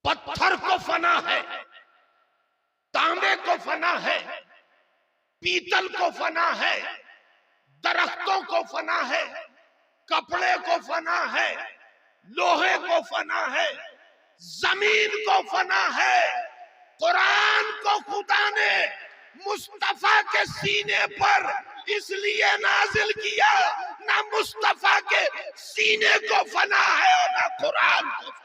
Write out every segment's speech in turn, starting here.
पत्थर को फना है, तांबे को फना है, पीतल को फना है, दरख्तों को फना है, कपड़े को फना है, लोहे को फना है, जमीन को फना है। कुरान को खुदा ने मुस्तफा के सीने पर इसलिए नाजिल किया, ना मुस्तफा के सीने को फना है और ना कुरान को फना।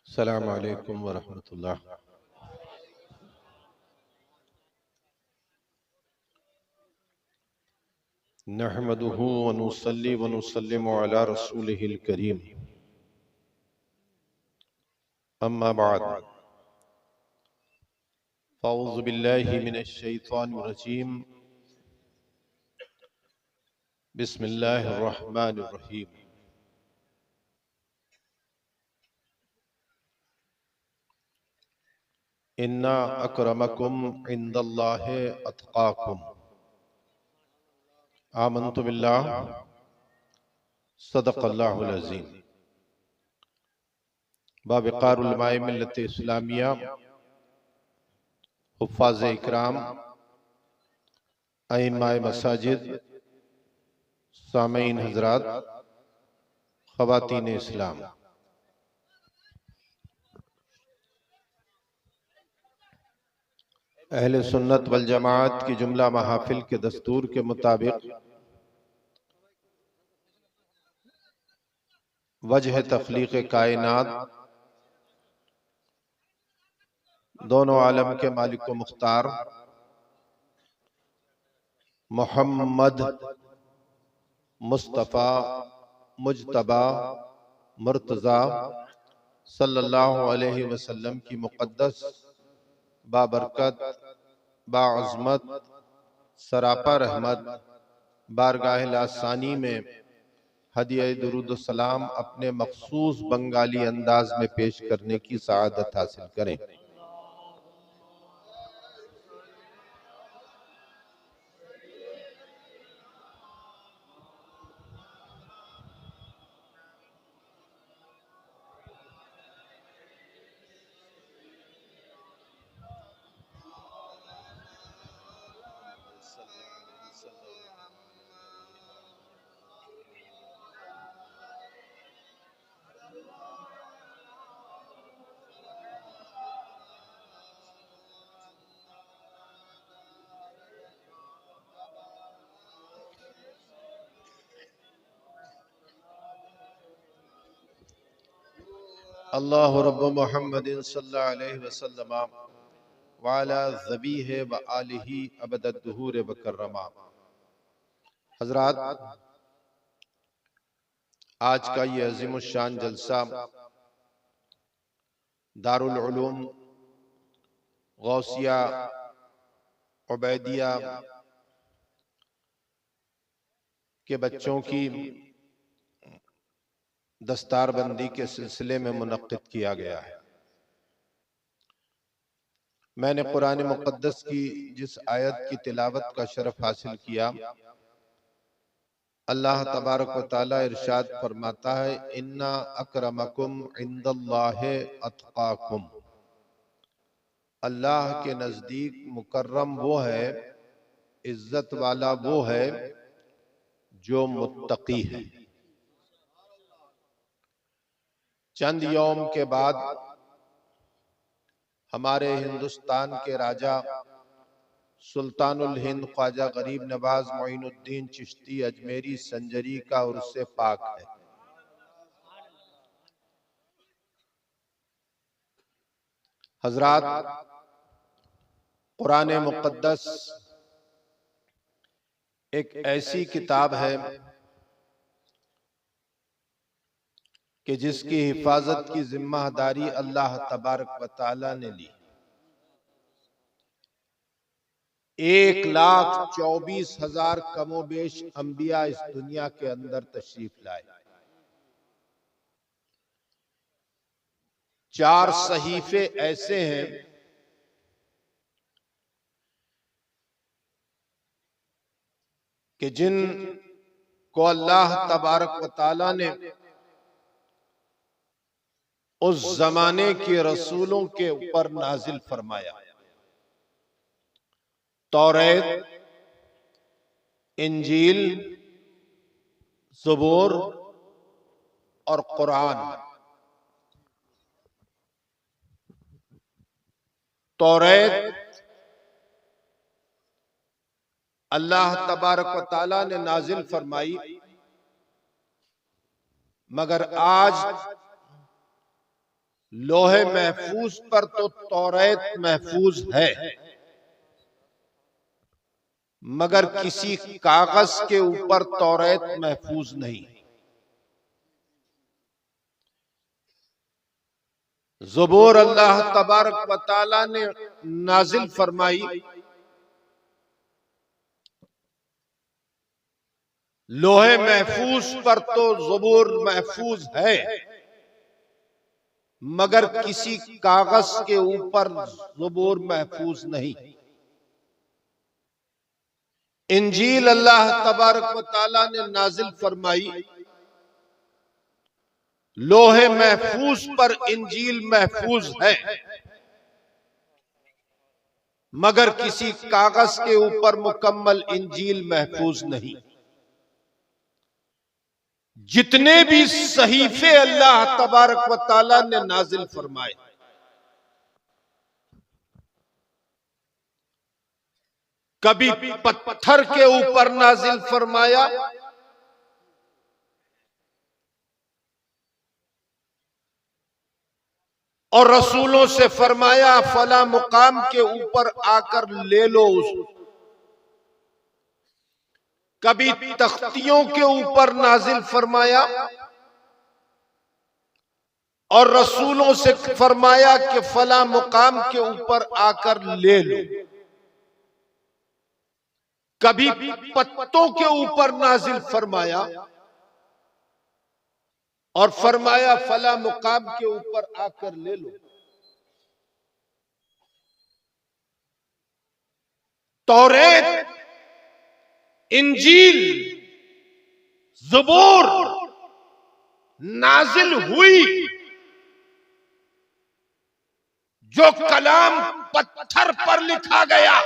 अस्सलामु अलैकुम वरहमतुल्लाह। नहमदुहु व नुसल्ली व नुसल्लिमु अला रसूलिहिल करीम। अम्मा बाद, फ़अऊज़ु बिल्लाहि मिनश शैतानिर रजीम। बिस्मिल्लाहिर रहमानिर रहीम। इन्ना अक्रमकुम इंदल्लाहि अत्क़ाकुम। आमन्तु बिल्लाह सदक़ल्लाहुल अज़ीम। बाविक़ार उलमाए मिल्लत इस्लामिया, हुफ़्फ़ाज़ इकराम, अइम्माए मसाजिद, सामीन हज़रात, ख़वातीन इस्लाम, अहले सुन्नत वल जमाअत की जुमला महाफिल के दस्तूर के मुताबिक वजह तख्लीक़ कायनात, दोनों आलम के मालिक व मुख्तार मोहम्मद मुस्तफ़ा मुज्तबा मुर्तज़ा सल्लल्लाहु अलैहि वसल्लम की मुक़द्दस बाबरकत बाअज़मत सरापा रहमत बारगाह लासानी में हदिया दुरूद सलाम अपने मखसूस बंगाली अंदाज में पेश करने की सआदत हासिल करें। अल्लाहु रब्बु मुहम्मदिन सल्लल्लाहु अलैहि वसल्लम व अला ज़बीह व आलिही अबदद दुहूर व कर्रमा। हज़रात, आज का ये अज़ीमुश्शान जलसा दारुल उलूम गौसिया उबैदिया के बच्चों की दस्तारबंदी के सिलसिले में मुनक्किद किया गया है। मैंने कुरान मुक़द्दस की जिस आयत की तिलावत का शरफ हासिल किया, अल्लाह तबारक व तआला इरशाद फरमाता है, इन्ना अक्रमकुम इंदल्लाहि अत्क़ाकुम। अल्लाह के नजदीक मुकर्रम वो है, इज्जत वाला वो है जो मुत्तकी है। चंद यौम के बाद हमारे हिंदुस्तान के राजा सुल्तानुल हिंद ख्वाजा गरीब नवाज मोइनुद्दीन चिश्ती अजमेरी संजरी का उर्से पाक है। हजरात, कुरान मुक़द्दस एक ऐसी किताब है कि जिसकी हिफाजत की जिम्मेदारी अल्लाह तबारक व तआला ने ली। 1,24,000 कमोबेश अंबिया इस दुनिया के अंदर तशरीफ लाए। 4 सहीफे ऐसे हैं कि जिन को अल्लाह तबारक व तआला ने उस जमाने के रसूलों के ऊपर नाजिल फरमाया। तौरात, इंजील, ज़बूर और कुरान। तौरात अल्लाह तबारक व तआला ने नाजिल फरमाई, मगर आज लोहे महफूज पर तो तौरात महफूज है, मगर किसी कागज के ऊपर तौरात महफूज नहीं। ज़बूर अल्लाह तबारक व तआला ने नाजिल फरमाई, लोहे महफूज पर तो ज़बूर महफूज है, मगर किसी कागज के ऊपर ज़बूर महफूज नहीं। इंजील अल्लाह तबारक व तआला ने नाजिल फरमाई, लोहे महफूज पर इंजील महफूज है, मगर किसी कागज के ऊपर मुकम्मल इंजील महफूज नहीं। जितने भी सहीफे अल्लाह तबारक व तआला ने नाजिल फरमाए, कभी पत्थर के ऊपर नाजिल फरमाया, और रसूलों से फरमाया फला मुकाम के ऊपर आकर ले लो उसको। कभी तख्तियों के ऊपर नाजिल फरमाया और रसूलों से फरमाया कि फला मुकाम के ऊपर आकर ले लो। कभी पत्तों के ऊपर नाजिल फरमाया और फरमाया फला मुकाम के ऊपर आकर ले लो। तौरात, इंजील, ज़बूर नाजिल हुई, जो कलाम पत्थर पर लिखा गया,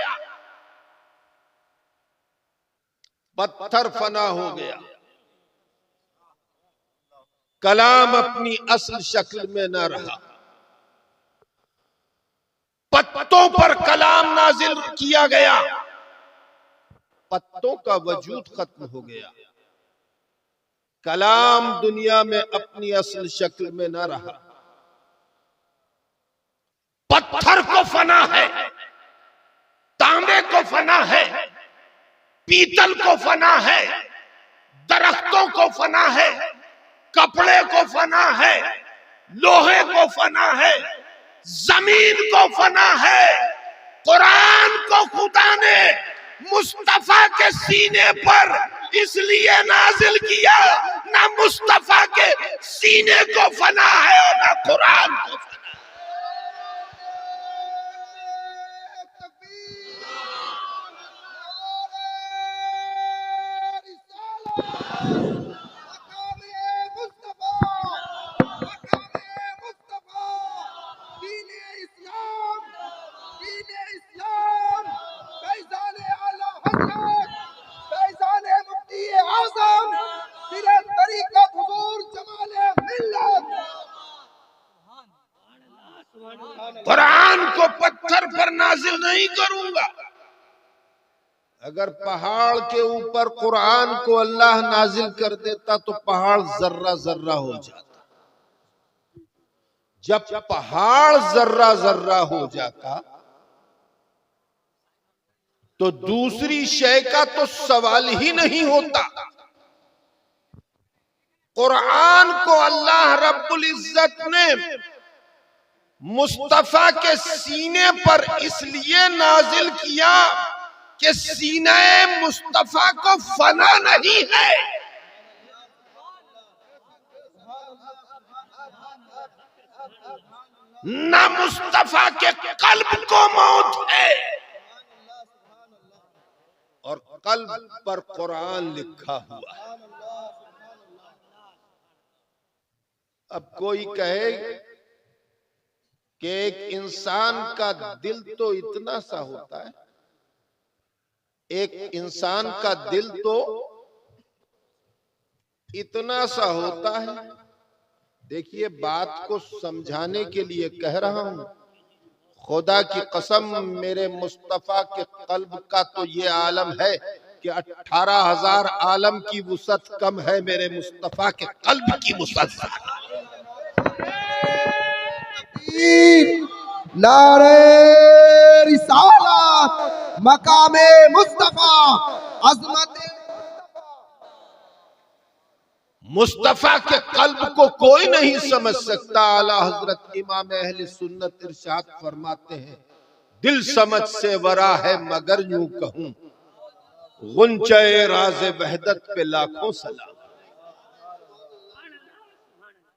पत्थर फना हो गया, कलाम अपनी असल शक्ल में न रहा। पत्तों पर कलाम नाजिल किया गया, पत्तों का वजूद खत्म हो गया, कलाम दुनिया में अपनी असल शक्ल में न रहा। पत्थर को फना है, तांबे को फना है, पीतल को फना है, दरख्तों को फना है, कपड़े को फना है, लोहे को फना है, जमीन को फना है। कुरान को खुदा ने मुस्तफा के सीने पर इसलिए नाजिल किया, ना मुस्तफा के सीने को फना है और ना कुरान को फना। कुरान को पत्थर पर नाजिल नहीं करूंगा। अगर पहाड़ के ऊपर कुरान को अल्लाह नाजिल कर देता तो पहाड़ जर्रा जर्रा हो जाता। जब पहाड़ जर्रा जर्रा हो जाता तो दूसरी शय का तो सवाल ही नहीं होता। कुरान को अल्लाह रब्बुल इज्जत ने मुस्तफा के सीने पर इसलिए नाजिल किया कि सीने मुस्तफा को फना नहीं है। ना मुस्तफा के कल्ब को मौत है। और कल्ब पर कुरान लिखा हुआ है। अब कोई कहे कि एक इंसान का दिल तो इतना सा होता है, एक इंसान का दिल तो इतना सा होता है। देखिए, बात को समझाने के लिए कह रहा हूं, खुदा की कसम मेरे मुस्तफा के कल्ब का तो ये आलम है कि 18,000 आलम की वुसअत कम है मेरे मुस्तफा के कल्ब की वुसअत। नारे रिसालत, मकामे मुस्तफा, अजमत मुस्तफा के कल्ब को कोई नहीं समझ सकता। आला हजरत इमाम अहले सुन्नत इरशाद फरमाते हैं, दिल समझ से वरा है मगर यूं कहूं, गुंचे राज़े वहदत पे लाखों सलाम।